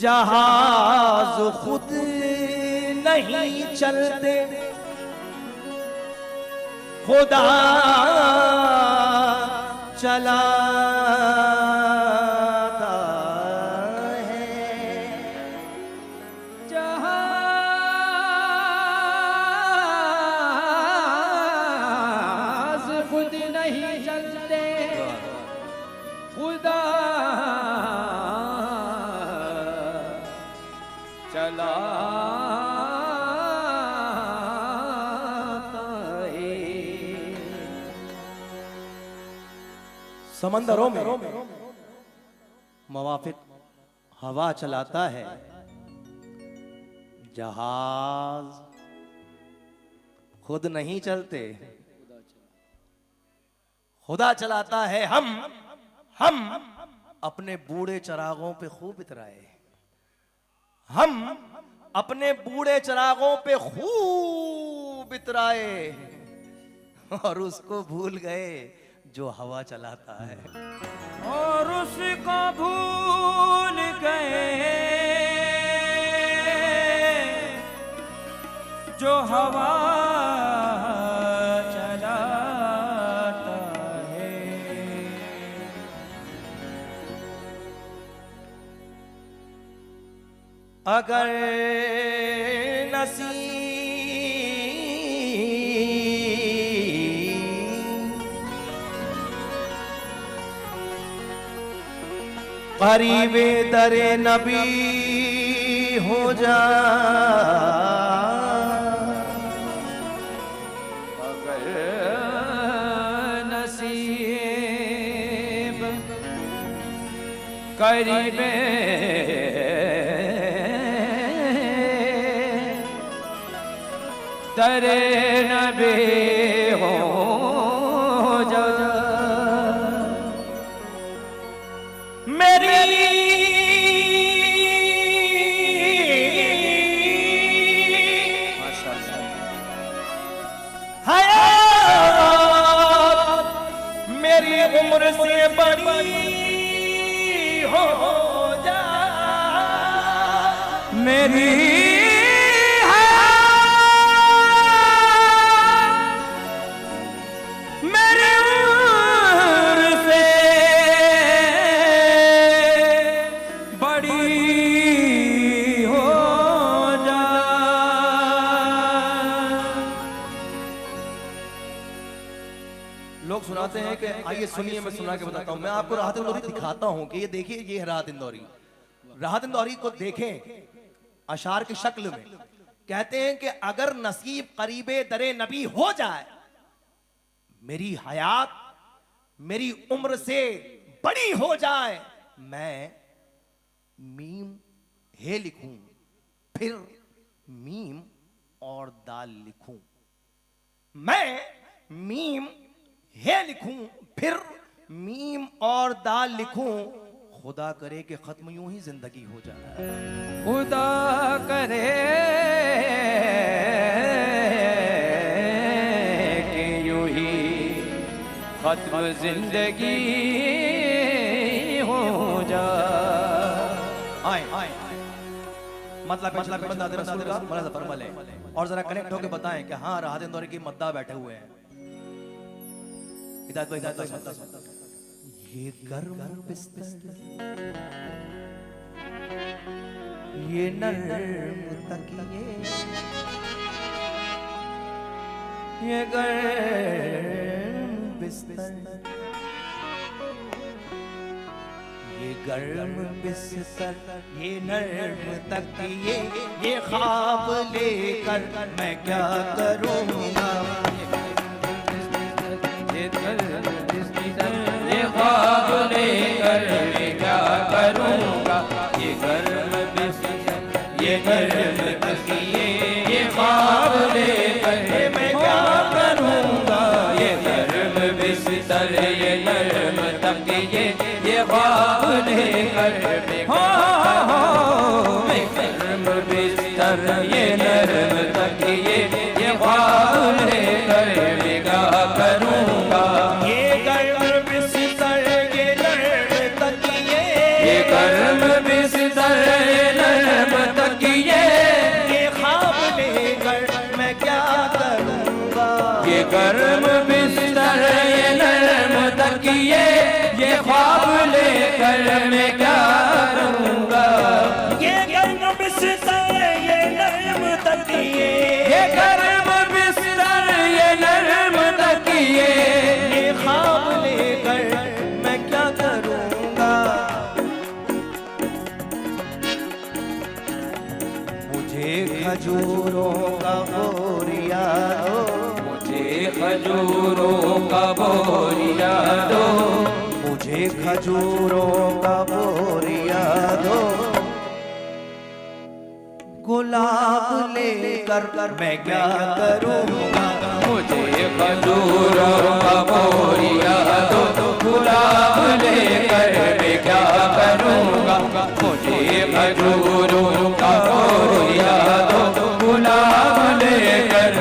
जहाज खुद नहीं चलते, खुदा चलाता है। जहाज खुद नहीं चलते, खुदा चलाता है। समंदरों में मवाफिक हवा चलाता है, जहाज खुद नहीं चलते, खुदा चलाता है। हम अपने बूढ़े चरागों पे खूब इतराए, हम अपने बूढ़े चरागों पे खूब इतराए और उसको भूल गए जो हवा चलाता है। और उसको भूल गए जो हवा चलाता है। अगर करीबे दरे नबी हो जा, अगर नसीब करीबे दरे नबी हो जा, मेरी हयात मेरी उम्र से बड़ी हो जा, मेरी लोग सुनाते हैं कि आइए सुनिए, मैं सुना के बताता हूं। मैं आपको राहत इंदौरी दिखाता हूं कि ये देखिए, ये है राहत इंदौरी। राहत इंदौरी को देखें अशार की शक्ल में। कहते हैं कि अगर नसीब करीबे दरे नबी हो जाए, मेरी हयात मेरी उम्र से बड़ी हो जाए, मैं मीम हे लिखूं, फिर मीम और दाल लिखूं। मैं मीम हे लिखूं, फिर मीम और दाल लिखूं। खुदा करे कि खत्म यूं ही जिंदगी हो जाए, खुदा करे कि यूं ही खत्म जिंदगी हो जाए। मतलब रसूल का बड़ा फरमाल है। और जरा कनेक्ट होकर बताएं कि हाँ राहत इंदौरी की मद्दा बैठे हुए हैं। ये गर्म बिस्तर, ये नर्म तकिए, ये गर्म बिस्तर, ये गर्म बिस्तर, ये नर्म तकिए, ये ख्वाब लेकर मैं क्या करूँगा, ये ख्वाब लेकर मैं क्या करूँगा, ये गर्म बिस्तर, ये गर्म तकिए, ये ख्वाब लेकर मैं क्या करूँगा, ये गर्म बिस्तर, ये नर्म तकिए, ये ख्वाब लेकर मैं गर्म बिस्तर, ये नर्म तकिए, ये ख्वाब लेकर मैं क्या करूँगा, ये गर्म बिस्तर, ये नर्म तकिए, ये गर्म बिस्तर, तकिए ये ख्वाब लेकर मैं क्या करूँगा। ये गर्म बिस्तर ये नरम तकिए, ये गर्म बिस्तर ये नरम तकिए ये ख्वाब लेकर मैं क्या करूँगा। मुझे खजूरों का बोरिया दो, मुझे खजूरों का बोरिया दो, मुझे खजूरों का बोरिया दो। गुलाब लेकर मैं क्या करूँगा। मुझे खजूरों का बोरिया दो, गुलाब लेकर मैं क्या करूँगा। मुझे खजूरों का बोरिया दो, गुलाब लेकर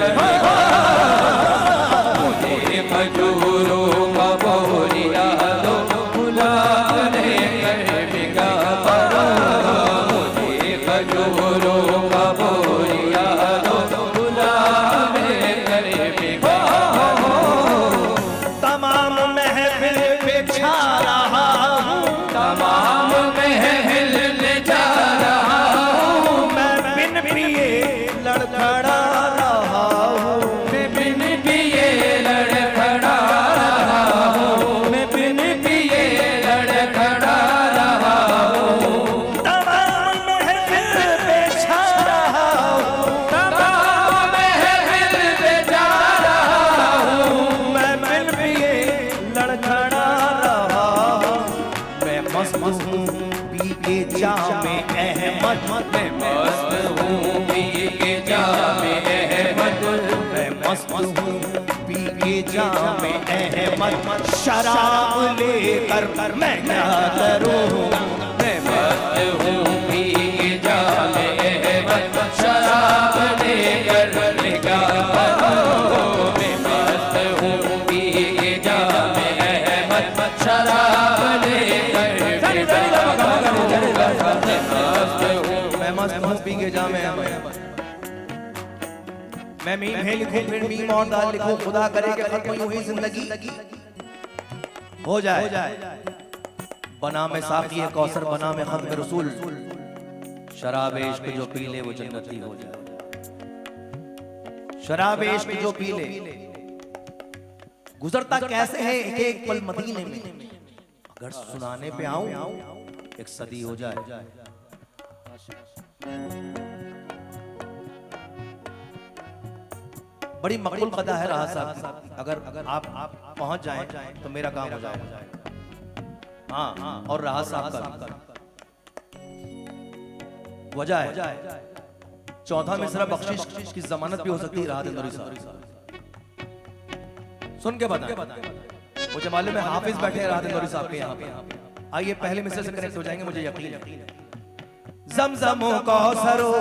मुझे खजूरों का बोरिया दो, गुलाब लेकर मैं क्या करूँगा। मुझे खजूरों का बोरिया दो, गुलाब लेकर मैं क्या करूँगा। तमाम महफिल पे छा रहा हूँ, तमाम महल ले जा रहा हूँ, मैं बिन पिए लड़खड़ा रहा हूँ, मैं बिन पिए लड़खड़ा रहा हूँ, मैं बिन पिए लड़खड़ा रहा हूँ। तमाम महफिल पे छा रहा हूँ, तमाम महल पे जा रहा हूँ, मैं बिन पिए लड़खड़ा रहा हूँ। मैं मस्त हूँ पी के जामे अहमद, मैं मस्त हूँ पी के जामे अहमद, मैं मस्त हूँ पी के जामे अहमद। शराब लेकर मैं क्या करूँगा। मैं मस्त हूँ पी के जामे अहमद, शराब लेकर मैं क्या करूँ। मैं मस्त हूँ पी के जामे अहमद, शराब लेकर मैं क्या करूँगा। मैं मस्त हूँ पी के जामे अहमद। मैं मीम है लिखूं फिर मीम और दाल लिखूं, खुदा करे कि खत्म यूं ही जिंदगी हो जाए। बना में साकी कौसर, बना में खत्म रसूल, शराब इश्क जो पी ले वो जन्नती हो जाए। शराब इश्क जो पी ले, गुजरता कैसे है एक एक पल मदीने में, अगर सुनाने पे आऊं एक सदी हो जाए। बड़ी मकबूल कदा है राहत साहब, अगर आप पहुंच जाएं तो मेरा काम हो जाएगा। हाँ, और राहत साहब का वजह है चौथा मिसरा बख्शिश की जमानत भी हो सकती है राहत इंदौरी साहब। सुन के बताएं, मुझे मालूम है हाफिज बैठे हैं राहत इंदौरी साहब के यहाँ पे। आइए पहले मिसरे से कनेक्ट हो जाएंगे, मुझे यकीन है। ज़मज़म कौसरो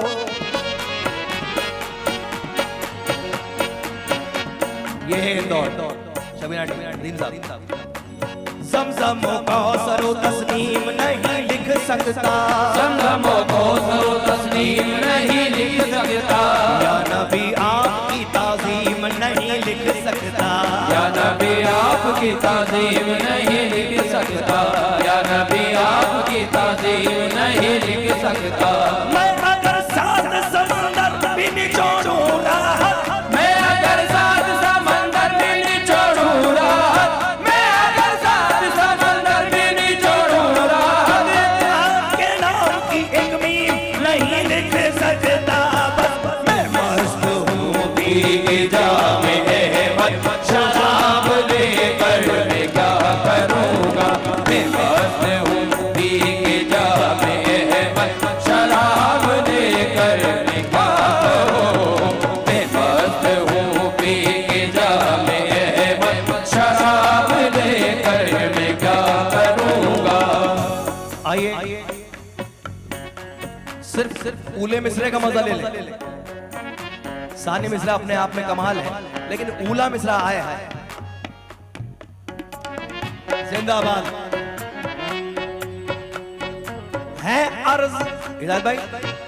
ये है इंदौर, शबीना दीन साहब। ज़मज़म कौसरो तस्नीम नहीं लिख सकता, ज़मज़म कौसरो तस्नीम नहीं लिख सकता, या नबी आपकी ताज़ीम नहीं लिख सकता, या नबी आपकी ताज़ीम नहीं लिख सकता, या नबी आपकी ताज़ीम नहीं लिख सकता। मैं अगर सात समंदर भी निचोड़ूं राहत, मैं अगर सात समंदर भी निचोड़ूं राहत, मैं अगर सात समंदर भी निचोड़ूं राहत, आपके नाम की एक मीम नहीं लिख सकता। बस मैं मस्त हूँ पी के जामे अहमद, शराब लेकर मैं क्या करूँगा। मैं मस्त हूँ पी के जामे अहमद, शराब लेकर मैं क्या करूँ। मैं मस्त हूँ पी के जामे अहमद, शराब लेकर मैं क्या करूँगा। आइए सिर्फ ऊले मिसरे का मजा ले ले। सानी मिसरा अपने आप में कमाल है, लेकिन ऊला मिसरा आया है जिंदाबाद है। अर्ज हिदायत भाई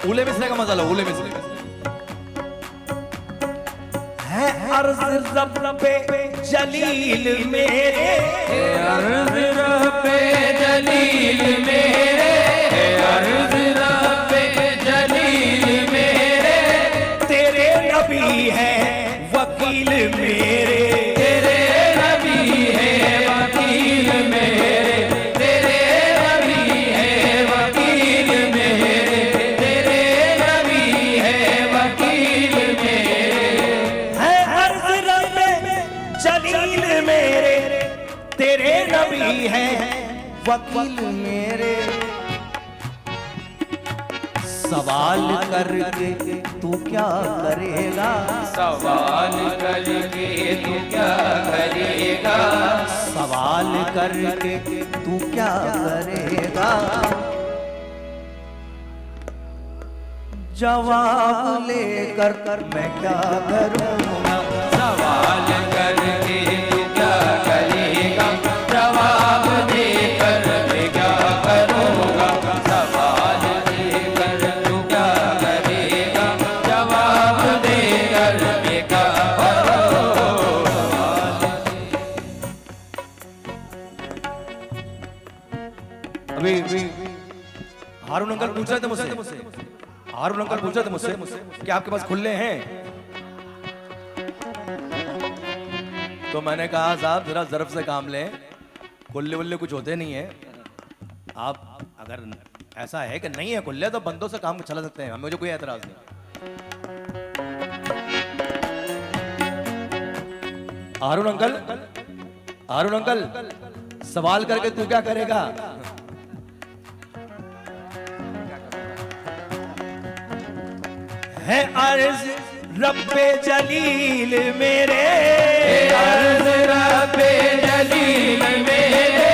ऊले मिसरे का मजा लो, ऊले मिसरे है अर्ज रब्बे जलील मेरे, अर्ज रब्बे जलील मेरे, अर्ज रब्बे जलील मेरे, तेरे नबी है वकील मेरे, तेरे नबी है वकील मेरे, तेरे नबी है वकील मेरे, तेरे नबी है वकील मेरे, है अर्ज रब्बे जलील मेरे, तेरे नबी है वकील मेरे। सवाल करके तू क्या करेगा, सवाल करके तू क्या करेगा, सवाल करके तू क्या करेगा, जवाब लेकर मैं क्या करूँगा, सवाल करके तू क्या करेगा, जवाब देकर मैं क्या करूँगा, सवाल देकर तू क्या करेगा, जवाब देकर मैं क्या अभी हारून अंकल पूछ रहे थे मुझसे, हारून अंकल पूछ रहे थे मुझसे कि आपके पास खुले हैं, तो मैंने कहा साहब जरा ज़र्फ से काम लें, खुले वुल्ले कुछ होते नहीं है। आप अगर ऐसा है कि नहीं है खुले तो बंदों से काम चला सकते हैं, मुझे कोई एतराज नहीं। हारून अंकल, हारून अंकल सवाल करके तू क्या करेगा, है अर्ज रब्बे जलील मेरे, अर्ज रब्बे जलील मेरे,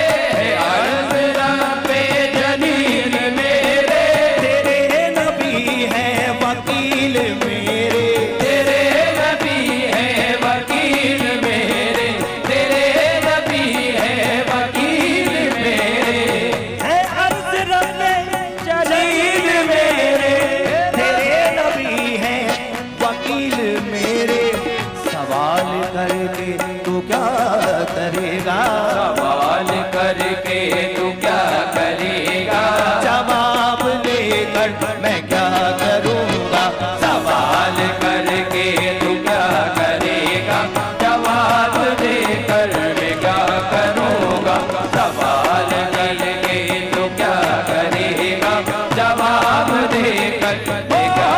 अर्ज रब्बे जलील मेरे, तेरे नबी है वकील मेरे, तेरे नबी है वकील मेरे, तेरे नबी है वकील मेरे, है अर्ज रब्बे जलील मेरे, तेरे नबी है वकील मेरे। सवाल करके तू क्या करेगा, सवाल करके तू क्या करेगा, जवाब लेकर मैं क्या करूँगा, सवाल करके तू क्या करेगा, जवाब देकर मैं क्या करूँगा, सवाल करके तू क्या करेगा, जवाब देकर मैं क्या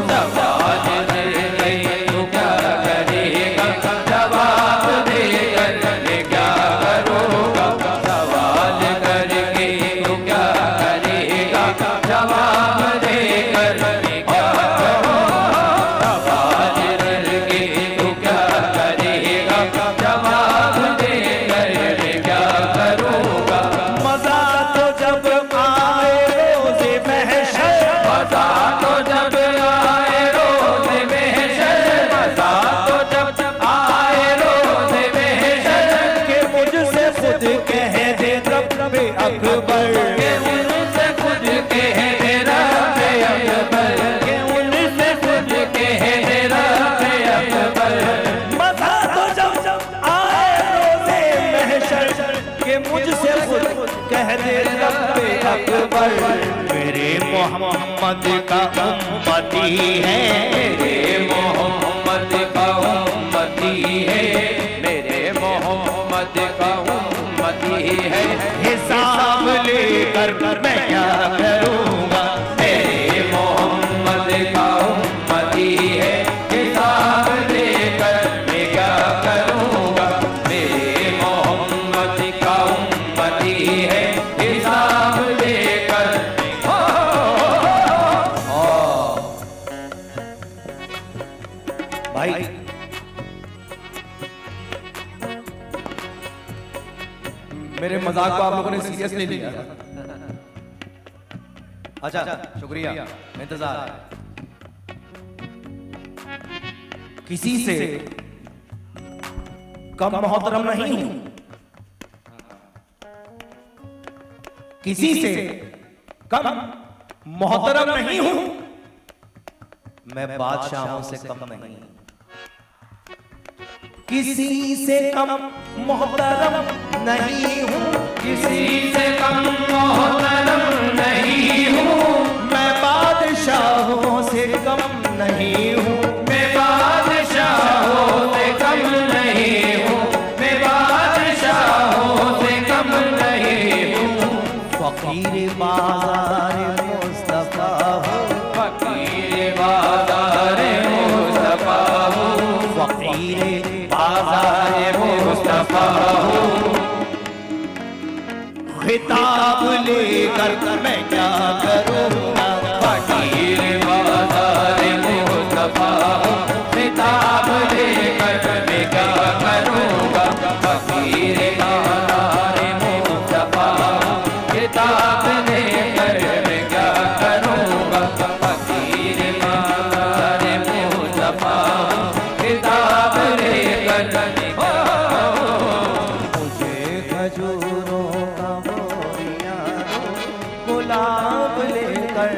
सवाल करके तू क्या करेगा, जवाब देकर मैं क्या करूँगा, सवाल करके तू क्या करेगा, जवाब देकर मैं क्या करूँगा, सवाल करके तू क्या करेगा, जवाब देकर मैं क्या करूँगा, मजा तो जब आए रोज़े महशर, मज़ा तो जब आए रोज़ महशर, मज़ा तो जब आए रोज़ महशर, के मुझसे खुद कह दे रब्बे अकबर, के उनसे खुद कह दे रब्बे अकबर, के उनसे खुद कह दे रब्बे अकबर, मजा तो जब आए रोज़े महशर, के मुझसे खुद कह दे रब्बे अकबर, मेरे मोहम्मद का उम्मती है, मेरे मोहम्मद का उम्मती है, मेरे मोहम्मद का उम्मती है, हिसाब लेकर मैं क्या करूँगा, मेरे मोहम्मद का उम्मती है, हिसाब लेकर मैं क्या करूँगा, मेरे मोहम्मद का उम्मती है, हिसाब लेकर भाई मेरे मजाक को आप लोगों ने सीरियसली लिया। अच्छा शुक्रिया, इंतजार। किसी से कम मोहतरम नहीं हूं, किसी से कम मोहतरम नहीं हूं, मैं बादशाहों से कम नहीं हूं। किसी से कम मोहतरम नहीं हूँ, किसी से कम मोहतरम नहीं हूँ, मैं बादशाहों से कम नहीं हूँ, मैं बादशाहों से कम नहीं हूँ, मैं बादशाहों से कम नहीं हूँ। फकीर बाजार मुस्तफा हूँ, फकीर बाजार मुस्तफा हूँ, फकीर बाजार मुस्तफा हूँ। खिताब लेकर मैं क्या करूँगा, फकीर बाजार मुस्तफा हूँ, खिताब लेकर मैं क्या करूँगा। फकीर बाजार मुस्तफा हूँ, खिताब लेकर मैं क्या करूँगा। फकीर बाजार मुस्तफा हूँ, खिताब लेकर मैं क्या मुझे खजूरों का बोरिया गुलाब लेकर